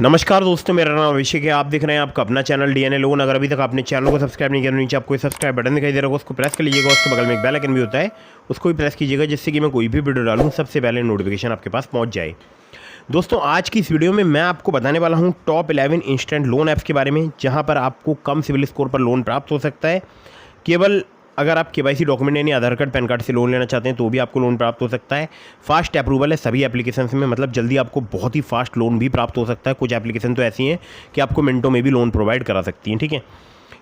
नमस्कार दोस्तों, मेरा नाम अभिषेक है। आप देख रहे हैं आपका अपना चैनल डीएनए लोन। अगर अभी तक आपने चैनल को सब्सक्राइब नहीं किया, नीचे आपको सब्सक्राइब बटन दिखाई दे रहा होगा, उसको प्रेस कर लीजिएगा। उसके बगल में एक बेल आइकन भी होता है, उसको भी प्रेस कीजिएगा, जिससे कि मैं कोई भी वीडियो डालूँ सबसे पहले नोटिफिकेशन आपके पास पहुँच जाए। दोस्तों, आज की इस वीडियो में मैं आपको बताने वाला हूँ टॉप 11 इंस्टेंट लोन ऐप्स के बारे में, जहाँ पर आपको कम सिविल स्कोर पर लोन प्राप्त हो सकता है। केवल अगर आप केवाईसी डॉक्यूमेंट यानी आधार कार्ड पैन कार्ड से लोन लेना चाहते हैं तो भी आपको लोन प्राप्त हो सकता है। फास्ट अप्रूवल है सभी एप्लीकेशंस में, मतलब जल्दी आपको बहुत ही फास्ट लोन भी प्राप्त हो सकता है। कुछ एप्लीकेशन तो ऐसी हैं कि आपको मिनटों में भी लोन प्रोवाइड करा सकती हैं। ठीक है,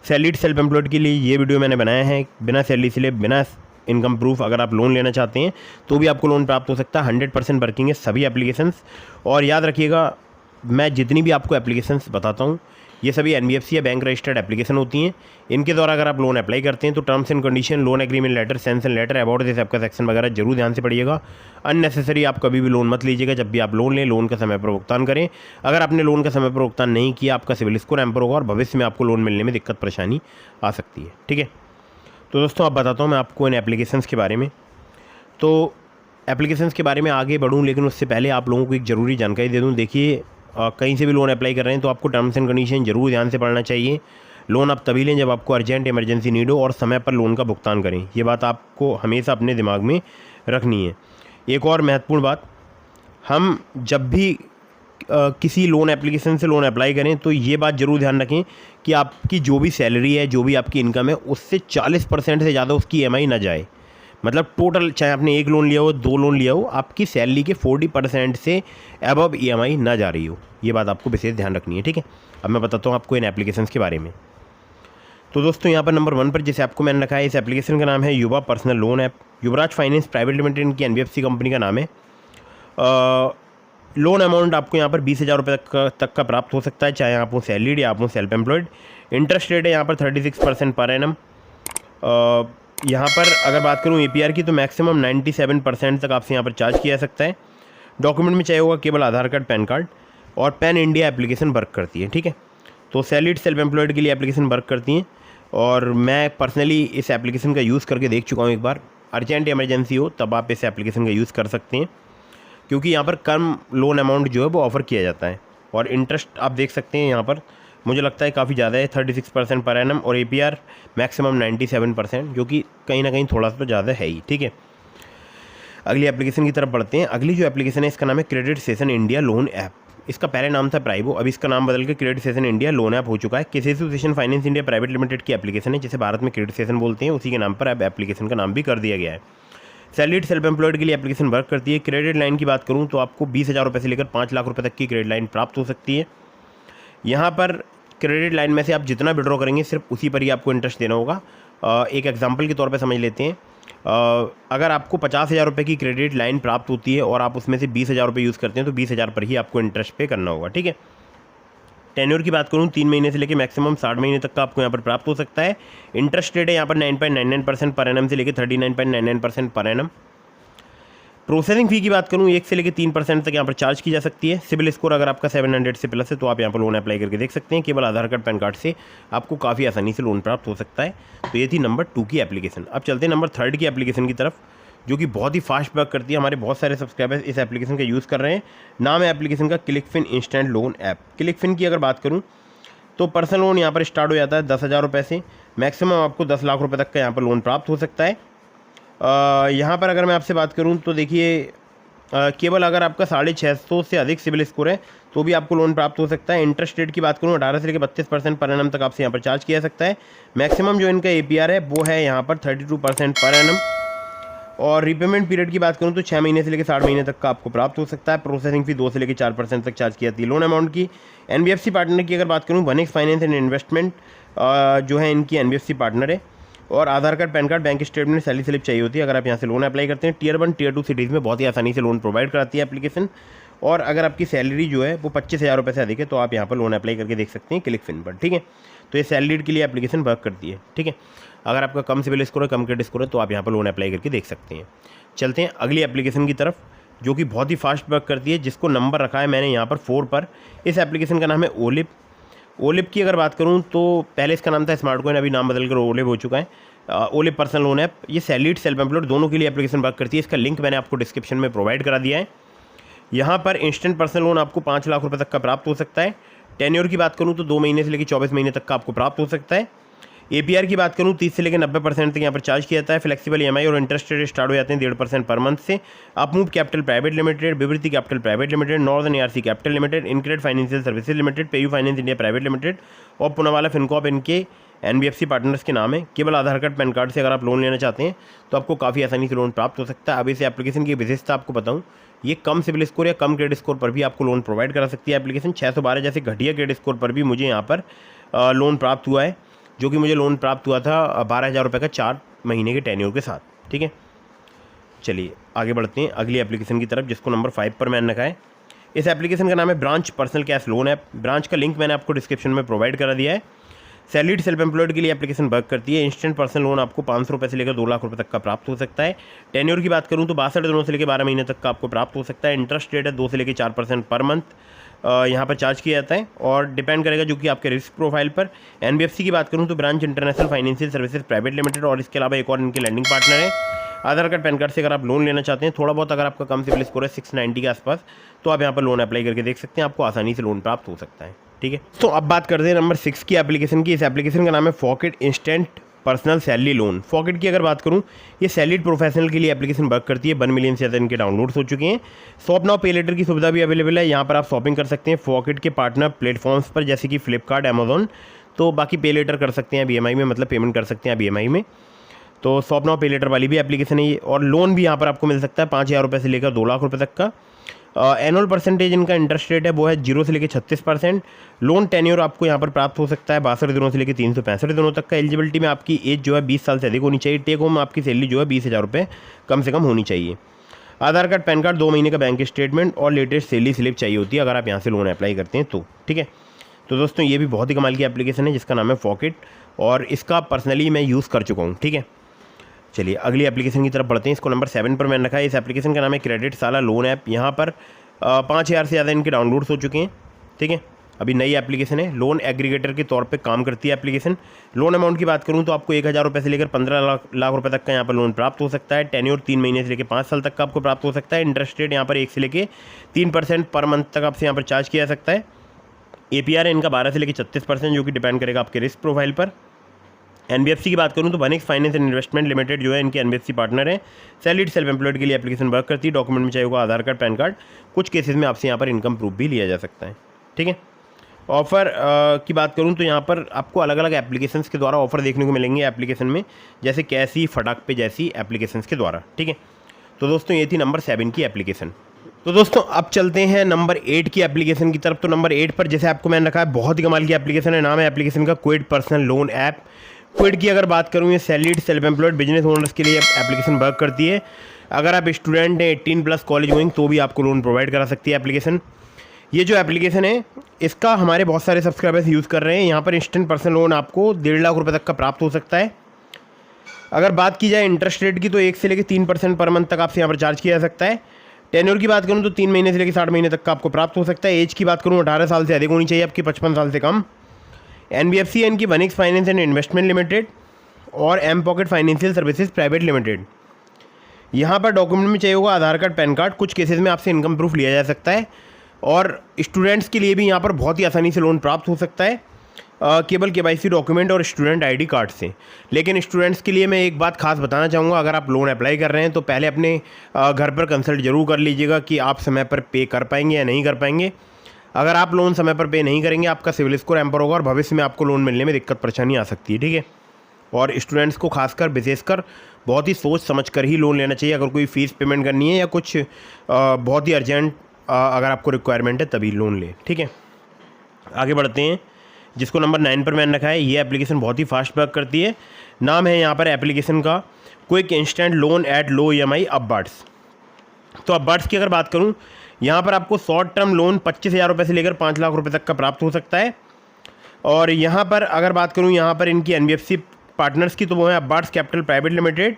सैलरीड सेल्फ एम्प्लॉयड के लिए ये वीडियो मैंने बनाया है। बिना सैलरी से बिना इनकम प्रूफ अगर आप लोन लेना चाहते हैं तो भी आपको लोन प्राप्त हो सकता है। 100% वर्किंग है सभी एप्लीकेशंस। और याद रखिएगा, मैं जितनी भी आपको एप्लीकेशंस बताता हूँ ये सभी एनबीएफसी या बैंक रजिस्टर्ड एप्लीकेशन होती हैं। इनके द्वारा अगर आप लोन अप्लाई करते हैं तो terms and condition, loan agreement letter, sanction letter, about this app का सेक्शन वगैरह जरूर ध्यान से पढ़िएगा। अननेसेसरी आप कभी भी लोन मत लीजिएगा। जब भी आप लोन लें, लोन का समय पर भुगतान करें। अगर आपने लोन का समय पर भुगतान नहीं किया, आपका सिविल स्कोर हैम्पर होगा और भविष्य में आपको लोन मिलने में दिक्कत परेशानी आ सकती है। ठीक है, तो दोस्तों, अब बताता हूँ मैं आपको इन एप्लीकेशंस के बारे में। तो एप्लीकेशंस के बारे में आगे बढ़ूँ, लेकिन उससे पहले आप लोगों को एक ज़रूरी जानकारी दे दूँ। देखिए, कहीं से भी लोन अप्लाई कर रहे हैं तो आपको टर्म्स एंड कंडीशन जरूर ध्यान से पढ़ना चाहिए। लोन आप तभी लें जब आपको अर्जेंट इमरजेंसी नीड हो और समय पर लोन का भुगतान करें। ये बात आपको हमेशा अपने दिमाग में रखनी है। एक और महत्वपूर्ण बात, हम जब भी किसी लोन एप्लीकेशन से लोन अप्लाई करें तो ये बात ज़रूर ध्यान रखें कि आपकी जो भी सैलरी है, जो भी आपकी इनकम है, उससे 40% से ज़्यादा उसकी ईएमआई ना जाए। मतलब टोटल, चाहे आपने एक लोन लिया हो, दो लोन लिया हो, आपकी सैलरी के 40% से अबव ईएमआई ना जा रही हो। ये बात आपको विशेष ध्यान रखनी है। ठीक है, अब मैं बताता हूँ आपको इन एप्लीकेशंस के बारे में। तो दोस्तों, यहाँ पर नंबर 1 पर जैसे आपको मैंने रखा है, इस एप्लीकेशन का नाम है युवा पर्सनल लोन ऐप। युवराज फाइनेंस प्राइवेट लिमिटेड इनकी एनबीएफसी कंपनी का नाम है। लोन अमाउंट आपको यहाँ पर 20,000 रुपये तक का प्राप्त हो सकता है, चाहे आप हो सैलरीड या आप हो सेल्फ एम्प्लॉयड। इंटरेस्ट रेट है यहाँ पर 36% पर एनम। यहाँ पर अगर बात करूँ एपीआर की, तो मैक्सिमम 97% तक आपसे यहाँ पर चार्ज किया जा सकता है। डॉक्यूमेंट में चाहिए होगा केवल आधार कार्ड, पैन कार्ड, और पैन इंडिया एप्लीकेशन वर्क करती है। ठीक है, तो सैलरीड सेल्फ एम्प्लॉयड के लिए एप्लीकेशन वर्क करती हैं और मैं पर्सनली इस एप्लीकेशन का यूज़ करके देख चुका हूँ एक बार। अर्जेंट इमरजेंसी हो तब आप इस एप्लीकेशन का यूज़ कर सकते हैं, क्योंकि यहाँ पर कम लोन अमाउंट जो है वो ऑफ़र किया जाता है। और इंटरेस्ट आप देख सकते हैं यहाँ पर, मुझे लगता है काफ़ी ज़्यादा है, 36% पर एनम। और एपीआर मैक्सिमम 97%, जो कि कहीं ना कहीं थोड़ा सा तो ज़्यादा है ही। ठीक है, अगली एप्लीकेशन की तरफ बढ़ते हैं। अगली जो एप्लीकेशन है इसका नाम है credit session India loan app. इसका पहले नाम था प्राइवो, अब इसका नाम बदल के credit session India loan app हो चुका है। KCC session finance India private limited की एप्लीकेशन है, जिसे भारत में क्रेडिट सेशन बोलते हैं। उसी के नाम पर अब एप्लीकेशन का नाम भी कर दिया गया है। सैलरीड सेल्फ एम्प्लॉयड के लिए एप्लीकेशन वर्क करती है। क्रेडिट लाइन की बात करूँ तो आपको 20,000 रुपये से लेकर 5 लाख रुपये तक की क्रेडिट लाइन प्राप्त हो सकती है। यहाँ पर क्रेडिट लाइन में से आप जितना विड्रॉ करेंगे सिर्फ उसी पर ही आपको इंटरेस्ट देना होगा। एक एग्जांपल के तौर पे समझ लेते हैं। अगर आपको 50,000 रुपये की क्रेडिट लाइन प्राप्त होती है और आप उसमें से 20,000 रुपये यूज़ करते हैं तो 20,000 पर ही आपको इंटरेस्ट पे करना होगा। ठीक है, टेन्योर की बात करूँ 3 महीने से लेकर मैक्सिमम 60 महीने तक का आपको यहाँ पर प्राप्त हो सकता है। इंटरेस्ट रेट है यहाँ पर 9.99% पर एनम से लेकर 39.99% पर एनम। प्रोसेसिंग फ़ी की बात करूँ 1 से लेकर 3% तक यहाँ पर चार्ज की जा सकती है। सिविल स्कोर अगर आपका 700 से प्लस है तो आप यहाँ पर लोन अप्लाई करके देख सकते हैं। केवल आधार कार्ड, पैन कार्ड से आपको काफ़ी आसानी से लोन प्राप्त हो सकता है। तो ये थी नंबर 2 की एप्लीकेशन। अब चलते हैं नंबर 3 की एप्लीकेशन की तरफ, जो कि बहुत ही फास्ट वर्क करती है। हमारे बहुत सारे सब्सक्राइबर्स इस एप्लीकेशन का यूज़ कर रहे हैं। नाम है एप्लीकेशन का क्लिकफिन इंस्टेंट लोन ऐप। क्लिकफिन की अगर बात करूँ तो पर्सनल लोन यहाँ पर स्टार्ट हो जाता है 10,000 रुपये से। मैक्सिमम आपको 10 लाख रुपये तक का यहाँ पर लोन प्राप्त हो सकता है। यहाँ पर अगर मैं आपसे बात करूँ तो देखिए, केवल अगर आपका 650 से अधिक सिविल स्कोर है तो भी आपको लोन प्राप्त हो सकता है। इंटरेस्ट रेट की बात करूँ 18 से लेकर 32% पर एनम तक आपसे यहाँ पर चार्ज किया जा सकता है। मैक्सिमम जो इनका एपीआर है वो है यहाँ पर 32% पर एनम। और रीपेमेंट पीरियड की बात करूँ तो 6 महीने से लेकर 60 महीने तक का आपको प्राप्त हो सकता है। प्रोसेसिंग फी 2 से लेकर 4% तक चार्ज की जाती है लोन अमाउंट की। एनबीएफसी पार्टनर की अगर बात करूँ, वनेक्स फाइनेंस एंड इन्वेस्टमेंट जो है इनकी एनबीएफसी पार्टनर है। और Aadhaar card, PAN card, bank statement, salary slip चाहिए होती है अगर आप यहाँ से लोन अप्लाई करते हैं। टियर 1, टियर 2 सिटीज़ में बहुत ही आसानी से लोन प्रोवाइड कराती है एप्लीकेशन। और अगर आपकी सैलरी जो है वो 25,000 रुपये से अधिक है तो आप यहाँ पर लोन अप्लाई करके देख सकते हैं क्लिकफिन पर। ठीक है, तो ये सैलरीड के लिए एप्लीकेशन वर्क करती है। ठीक है, अगर आपका कम सिविल स्कोर है, कम क्रेडिट स्कोर है तो आप यहाँ पर लोन अप्लाई करके देख सकते हैं। चलते हैं अगली एप्लीकेशन की तरफ, जो कि बहुत ही फास्ट वर्क करती है, जिसको नंबर रखा है मैंने यहाँ पर 4 पर। इस एप्लीकेशन का नाम है ओलिप। ओलिप की अगर बात करूँ तो पहले इसका नाम था स्मार्ट कॉइन, अभी नाम बदल कर ओलिप हो चुका है। ओलिप पर्सनल लोन ऐप, ये सैलरीड सेल्फ एम्प्लॉयड दोनों के लिए एप्लीकेशन वर्क करती है। इसका लिंक मैंने आपको डिस्क्रिप्शन में प्रोवाइड करा दिया है। यहाँ पर इंस्टेंट पर्सनल लोन आपको 5 लाख रुपए तक का प्राप्त हो सकता है। टेन्योर की बात करूँ तो 2 महीने से लेकर 24 महीने तक का आपको प्राप्त हो सकता है। APR की बात करूँ 30 से लेकर 90% तक यहाँ पर चार्ज किया जाता है। फ्लेक्सिबल EMI और इंटरेस्ट रेट स्टार्ट हो जाते हैं 1.5% पर मंथ से। Upmove capital private limited, Vivriti capital private limited, northern ARC capital limited, InCred financial services limited, PayU finance India private limited और पुनावाला फिनकॉर्प इनके NBFC पार्टनर्स के नाम है। केवल आधार कार्ड पैन कार्ड से अगर आप लोन लेना चाहते हैं तो आपको काफ़ी आसानी से लोन प्राप्त हो सकता है। अब इस एप्लीकेशन की विशेषता आपको बताऊं, ये कम सिविल स्कोर या कम क्रेडिट स्कोर पर भी आपको लोन प्रोवाइड करा सकती है एप्लीकेशन। 612 जैसे घटिया क्रेडिट स्कोर पर भी मुझे यहाँ पर लोन प्राप्त हुआ है, जो कि मुझे लोन प्राप्त हुआ था 12,000 रुपये का 4 महीने के टेन्योर के साथ। ठीक है, चलिए आगे बढ़ते हैं अगली एप्लीकेशन की तरफ, जिसको नंबर 5 पर मैंने रखा है। इस एप्लीकेशन का नाम है branch personal cash loan app. Branch का लिंक मैंने आपको डिस्क्रिप्शन में प्रोवाइड करा दिया है। सैलरीड सेल्फ एम्प्लॉयड के लिए एप्लीकेशन वर्क करती है। इंस्टेंट पर्सनल लोन आपको 500 रुपये से लेकर 2 लाख रुपये तक का प्राप्त हो सकता है। टेन्योर की बात करूँ तो 62 दिनों से लेकर 12 महीने तक का आपको प्राप्त हो सकता है। इंटरेस्ट रेट है 2 से लेकर 4% पर मंथ यहाँ पर चार्ज किया जाता है और डिपेंड करेगा जो कि आपके रिस्क प्रोफाइल पर। NBFC की बात करूँ तो branch international financial services private limited और इसके अलावा एक और इनके लैंडिंग पार्टनर है। आधार कार्ड पैन कार्ड से अगर आप लोन लेना चाहते हैं, थोड़ा बहुत अगर आपका कम सिविल स्कोर है 690 के आसपास, तो आप यहाँ पर लोन अप्लाई करके देख सकते हैं, आपको आसानी से लोन प्राप्त हो सकता है। ठीक है, तो अब बात करते हैं नंबर 6 की एप्लीकेशन की। इस एप्लीकेशन का नाम है फॉकेट इंस्टेंट पर्सनल सैलरी लोन। फॉकेट की अगर बात करूं, ये सैलरीड प्रोफेशनल के लिए एप्लीकेशन वर्क करती है। 1 मिलियन से ज़्यादा इनके डाउनलोड्स हो चुके हैं। शॉप नाउ पे लेटर की सुविधा भी अवेलेबल है। यहाँ पर आप शॉपिंग कर सकते हैं फॉकेट के पार्टनर प्लेटफॉर्म्स पर, जैसे कि फ्लिपकार्ट, अमेजोन। तो बाकी पे लेटर कर सकते हैं BMI में, मतलब पेमेंट कर सकते हैं BMI में। तो शॉप नाउ पे लेटर वाली भी एप्लीकेशन है ये। और लोन भी यहाँ पर आपको मिल सकता है 5,000 रुपये से लेकर 2 लाख रुपये तक का। एनुअल परसेंटेज इनका इंटरेस्ट रेट है वो है 0 से लेकर 36%। लोन टेन्योर आपको यहाँ पर प्राप्त हो सकता है 62 दिनों से लेकर 365 दिनों तक का। एलिजिबिलिटी में आपकी एज जो है 20 साल से अधिक होनी चाहिए। टेक होम आपकी सैलरी जो है 20,000 रुपये कम से कम होनी चाहिए। आधार कार्ड, पैन कार्ड, 2 महीने का बैंक स्टेटमेंट और लेटेस्ट सैलरी स्लिप चाहिए होती है अगर आप यहाँ से लोन अप्लाई करते हैं तो। ठीक है, तो दोस्तों ये भी बहुत ही कमाल की एप्लीकेशन है जिसका नाम है फॉकेट, और इसका पर्सनली मैं यूज़ कर चुका हूँ। ठीक है, चलिए अगली एप्लीकेशन की तरफ बढ़ते हैं। इसको नंबर 7 पर मैंने रखा है। इस एप्लीकेशन का नाम है क्रेडिट साला लोन ऐप। यहाँ पर 5,000 से ज़्यादा इनके डाउनलोड्स हो चुके हैं। ठीक है, अभी नई एप्लीकेशन है। लोन एग्रीगेटर के तौर पे काम करती है एप्लीकेशन। लोन अमाउंट की बात करूँ तो आपको 1,000 रुपये से लेकर 15 लाख रुपये तक का यहाँ पर लोन प्राप्त हो सकता है। टेन्योर 3 महीने से लेकर 5 साल तक का आपको प्राप्त हो सकता है। इंटरेस्ट रेट यहाँ पर 1 से लेकर 3% पर मंथ तक आपसे यहाँ पर चार्ज किया जा सकता है। APR है इनका 12 से लेकर 36%, जो कि डिपेंड करेगा आपके रिस्क प्रोफाइल पर। NBFC की बात करूँ तो वनिक्स फाइनेंस एंड इन्वेस्टमेंट लिमिटेड जो है इनके NBFC पार्टनर है। सैलरीड सेल्फ एम्प्लॉयड के लिए एप्लीकेशन वर्क करती है। डॉक्यूमेंट में चाहिए होगा आधार कार्ड, पैन कार्ड। कुछ केसेस में आपसे यहाँ पर इनकम प्रूफ भी लिया जा सकता है। ठीक है, ऑफ़र की बात करूँ तो यहाँ पर आपको अलग अलग एप्लीकेशंस के द्वारा ऑफर देखने को मिलेंगे एप्लीकेशन में, जैसे कैसी, फटाक पे जैसी एप्लीकेशंस के द्वारा। ठीक है, तो दोस्तों ये थी नंबर 7 की एप्लीकेशन। तो दोस्तों अब चलते हैं नंबर 8 की एप्लीकेशन की तरफ। तो नंबर 8 पर जैसे आपको मैंने रखा है, बहुत ही कमाल की एप्लीकेशन है। नाम है एप्लीकेशन का Quid personal loan app. Quid की अगर बात करूँ, ये salaried self employed business owners के लिए एप्लीकेशन वर्क करती है। अगर आप स्टूडेंट हैं 18+ कॉलेज गोइंग, तो भी आपको लोन प्रोवाइड करा सकती है एप्लीकेशन। ये जो एप्लीकेशन है इसका हमारे बहुत सारे सब्सक्राइबर्स यूज़ कर रहे हैं। यहाँ पर इंस्टेंट पर्सनल लोन आपको 1.5 लाख रुपये तक का प्राप्त हो सकता है। अगर बात की जाए इंटरेस्ट रेट की, तो 1 से लेकर 3% पर मंथ तक आपसे यहाँ पर चार्ज किया जा सकता है। टेन्योर की बात करूँ तो 3 महीने से लेकर 60 महीने तक का आपको प्राप्त हो सकता है। एज की बात करूँ 18 साल से अधिक होनी चाहिए आपकी, 55 साल से कम। NBFC है इनकी वनिक्स फाइनेंस एंड इन्वेस्टमेंट लिमिटेड और M pocket financial services private limited. यहाँ पर डॉक्यूमेंट में चाहिए होगा आधार कार्ड, पैन कार्ड। कुछ केसेस में आपसे इनकम प्रूफ लिया जा सकता है। और स्टूडेंट्स के लिए भी यहाँ पर बहुत ही आसानी से लोन प्राप्त हो सकता है, केवल KYC डॉक्यूमेंट और स्टूडेंट ID कार्ड से। लेकिन स्टूडेंट्स के लिए मैं एक बात खास बताना चाहूँगा, अगर आप लोन अप्लाई कर रहे हैं तो पहले अपने घर पर कंसल्ट जरूर कर लीजिएगा कि आप समय पर पे कर पाएंगे या नहीं कर पाएंगे। अगर आप लोन समय पर पे नहीं करेंगे, आपका सिविल स्कोर हैम्पर होगा और भविष्य में आपको लोन मिलने में दिक्कत परेशानी आ सकती है। ठीक है, और स्टूडेंट्स को खासकर विशेषकर बहुत ही सोच समझ कर ही लोन लेना चाहिए। अगर कोई फ़ीस पेमेंट करनी है या कुछ बहुत ही अर्जेंट अगर आपको रिक्वायरमेंट है तभी लोन ले। ठीक है, आगे बढ़ते हैं, जिसको नंबर 9 पर मैंने रखा है। ये एप्लीकेशन बहुत ही फास्ट वर्क करती है। नाम है यहाँ पर एप्लीकेशन का quick instant loan at low EMI अपबर्ड्स। तो अपबर्ड्स की अगर बात करूँ, यहाँ पर आपको शॉर्ट टर्म लोन 25,000 रुपये से लेकर 5 लाख रुपये तक का प्राप्त हो सकता है। और यहाँ पर अगर बात करूँ, यहाँ पर इनकी NBFC पार्टनर्स की, तो वो है upwards capital private limited,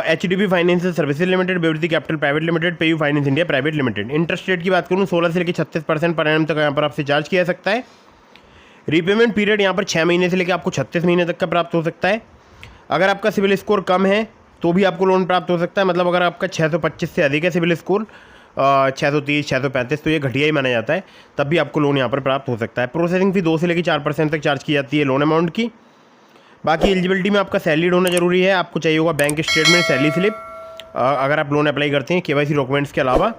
HDB financial services limited, Vivriti capital private limited, PayU finance India private limited. Interest rate की बात करूँ 16 से लेकर 36% पर एनम तक यहाँ पर आपसे चार्ज किया जा सकता है। रीपेमेंट पीरियड यहाँ पर 6 महीने से लेकर आपको 36 महीने तक का प्राप्त हो सकता है। अगर आपका सिविल स्कोर कम है तो भी आपको लोन प्राप्त हो सकता है, मतलब अगर आपका 625 से अधिक है सिविल स्कोर 630, 635, तो ये घटिया ही माना जाता है, तब भी आपको लोन यहाँ पर प्राप्त हो सकता है। प्रोसेसिंग फ़ी 2 से लेकर 4% तक चार्ज की जाती है लोन अमाउंट की। बाकी एलिजिबिलिटी में आपका सैलरीड होना जरूरी है, आपको चाहिए होगा बैंक स्टेटमेंट, सैलरी स्लिप अगर आप लोन अप्लाई करते हैं, KYC डॉक्यूमेंट्स के अलावा।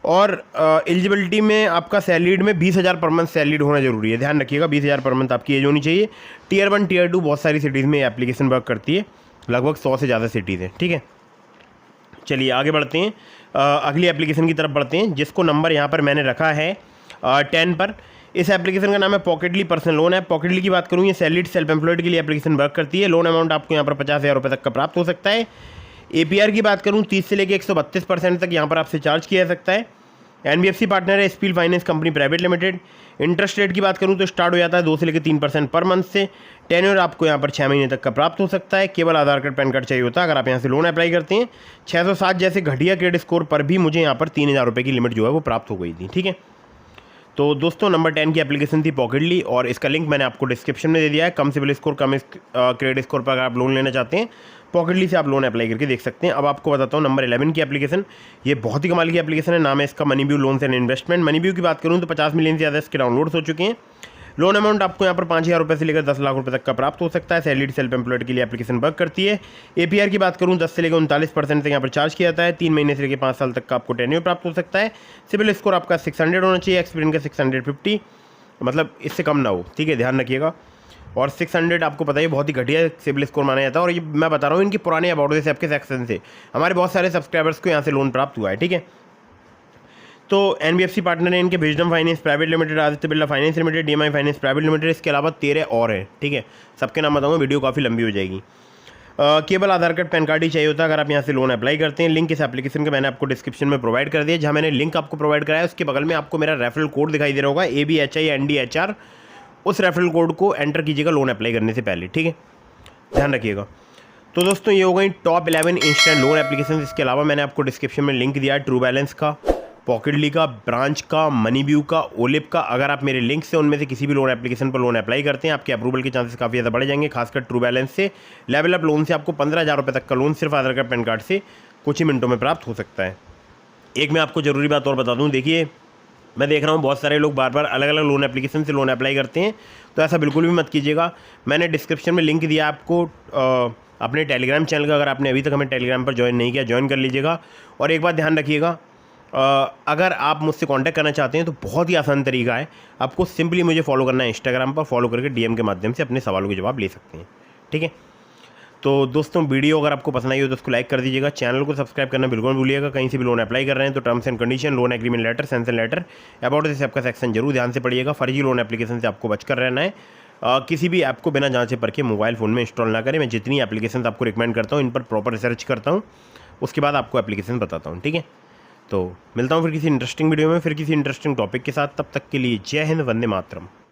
और एलिजिबिलिटी में आपका सैलरीड में 20,000 पर मंथ सैलरीड होना जरूरी है, ध्यान रखिएगा 20,000 पर मंथ आपकी एज होनी चाहिए। Tier 1 Tier 2 बहुत सारी सिटीज़ में एप्लीकेशन वर्क करती है, लगभग 100 से ज़्यादा सिटीज़ हैं, ठीक है। चलिए आगे बढ़ते हैं, अगली एप्लीकेशन की तरफ बढ़ते हैं, जिसको नंबर यहाँ पर मैंने रखा है 10 पर। इस एप्लीकेशन का नाम है पॉकेटली पर्सनल लोन ऐप। पॉकेटली की बात करूँ, ये सैलरीड सेल्फ एम्प्लॉयड के लिए एप्लीकेशन वर्क करती है। लोन अमाउंट आपको यहाँ पर 50,000 रुपये तक का प्राप्त हो सकता है। APR की बात करूँ 30 से लेकर 132% तक यहाँ पर आपसे चार्ज किया जा सकता है। NBFC पार्टनर है spill finance company private limited. Interest rate की बात करूँ तो स्टार्ट हो जाता है 2 से लेकर 3% पर मंथ से। टेन्योर आपको यहाँ पर 6 महीने तक का प्राप्त हो सकता है। केवल आधार कार्ड, पैन कार्ड चाहिए होता है अगर आप यहाँ से लोन अप्लाई करते हैं। 607 जैसे घटिया क्रेडिट स्कोर पर भी मुझे यहाँ पर 3,000 रुपये की लिमिट जो है वो प्राप्त हो गई थी, ठीक है। तो दोस्तों नंबर 10 की एप्लीकेशन थी पॉकेटली, और इसका लिंक मैंने आपको डिस्क्रिप्शन में दे दिया है। कम सिबिल स्कोर, कम क्रेडिट स्कोर पर अगर आप लोन लेना चाहते हैं, पॉकेटली से आप लोन अप्लाई करके देख सकते हैं। अब आपको बताता हूँ नंबर 11 की एप्लीकेशन। ये बहुत ही कमाल की एप्लीकेशन है, नाम है इसका MoneyView loans and investment. MoneyView की बात करूँ तो 50 मिलियन से ज़्यादा इसके डाउनलोड्स हो चुके हैं। लोन अमाउंट आपको यहाँ पर 5,000 रुपये से लेकर 10 लाख रुपये तक का प्राप्त हो सकता है। सैलरीड सेल्फ एम्प्लॉयड के लिए एप्लीकेशन वर्क करती है। APR की बात करूँ 10 से लेकर 39% तक यहाँ पर चार्ज किया जाता है। 3 महीने से लेकर 5 साल तक का आपको टेन्योर प्राप्त हो सकता है। सिबिल स्कोर आपका 600 होना चाहिए, एक्सपीरियंस का 650, मतलब इससे कम ना हो, ठीक है, ध्यान रखिएगा। और 600 आपको पता है बहुत ही घटिया सिबिल स्कोर माना जाता है। और ये मैं बता रहा हूँ इनकी पुराने अबाउट दिस ऐप के सेक्शन से हमारे बहुत सारे सब्सक्राइबर्स को यहाँ से लोन प्राप्त हुआ है, ठीक है। तो NBFC पार्टनर है इनके wisdom finance private limited, Aditya Birla finance limited, DMI finance private limited, इसके अलावा 13 और हैं, ठीक है। सबके नाम बताऊँगा, वीडियो काफ़ी लंबी हो जाएगी। केवल आधार कार्ड, पैन कार्ड ही चाहिए होता है अगर आप यहाँ से लोन अप्लाई करते हैं। लिंक इस एप्लीकेशन का मैंने आपको डिस्क्रिप्शन में प्रोवाइड कर दिया। जहाँ मैंने लिंक आपको प्रोवाइड कराया उसके बगल में आपको मेरा रेफरल कोड दिखाई दे रहा होगा, ABHINDHR। उस रेफरल कोड को एंटर कीजिएगा लोन अप्लाई करने से पहले, ठीक है, ध्यान रखिएगा। तो दोस्तों ये हो गई टॉप 11 इंस्टेंट लोन एप्लीकेशन। इसके अलावा मैंने आपको डिस्क्रिप्शन में लिंक दिया है ट्रू बैलेंस का, पॉकेटली का, ब्रांच का, मनीव्यू का, ओलिप का। अगर आप मेरे लिंक से उनमें से किसी भी लोन एप्लीकेशन पर लोन अप्लाई करते हैं, आपके अप्रूवल के चांसेस काफ़ी ज़्यादा बढ़ जाएंगे। खासकर ट्रू बैलेंस से लेवल अप लोन से आपको 15,000 रुपये तक का लोन सिर्फ आधार कार्ड, पैन कार्ड से कुछ ही मिनटों में प्राप्त हो सकता है। एक मैं आपको ज़रूरी बात और बता दूँ, देखिए मैं देख रहा हूँ बहुत सारे लोग बार बार अलग अलग लोन एप्लीकेशन से लोन अप्लाई करते हैं, तो ऐसा बिल्कुल भी मत कीजिएगा। मैंने डिस्क्रिप्शन में लिंक दिया आपको अपने टेलीग्राम चैनल का। अगर आपने अभी तक हमें टेलीग्राम पर ज्वाइन नहीं किया, ज्वाइन कर लीजिएगा। और एक बात ध्यान रखिएगा, अगर आप मुझसे कांटेक्ट करना चाहते हैं तो बहुत ही आसान तरीका है, आपको सिंपली मुझे फॉलो करना है इंस्टाग्राम पर। फॉलो करके DM के माध्यम से अपने सवालों के जवाब ले सकते हैं, ठीक है। तो दोस्तों वीडियो अगर आपको पसंद आई हो तो उसको लाइक कर दीजिएगा, चैनल को सब्सक्राइब करना बिल्कुल मत भूलिएगा। कहीं से भी लोन अप्लाई कर रहे हैं तो terms and condition, loan agreement letter, sanction letter, about this app का सेक्शन जरूर ध्यान से पढ़िएगा। फर्जी लोन एप्लीकेशन से आपको बचकर रहना है। किसी भी ऐप को बिना जांचे परखे मोबाइल फ़ोन में इंस्टॉल ना करें। मैं जितनी एप्लीकेशन आपको रिकमेंड करता हूँ इन पर प्रॉपर रिसर्च करता हूँ, उसके बाद आपको एप्लीकेशन बताता हूँ, ठीक है। तो मिलता हूँ फिर किसी इंटरेस्टिंग वीडियो में, फिर किसी इंटरेस्टिंग टॉपिक के साथ। तब तक के लिए जय हिंद, वंदे मातरम।